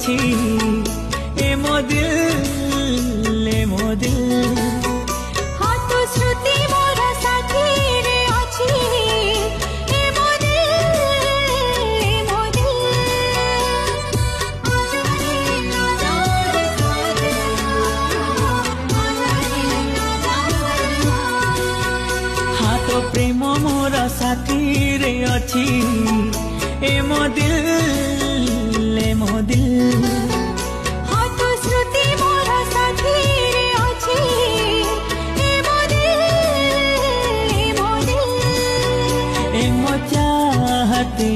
अछि ए मो दिल हाँ तो श्रुति मोर साथी रे अछि ए मो हाँ तो प्रेम मोर साथी रे अछि ए मो दिल हाँ तो श्रुति मोर साथी रे अछि ए मो ए मो चाहते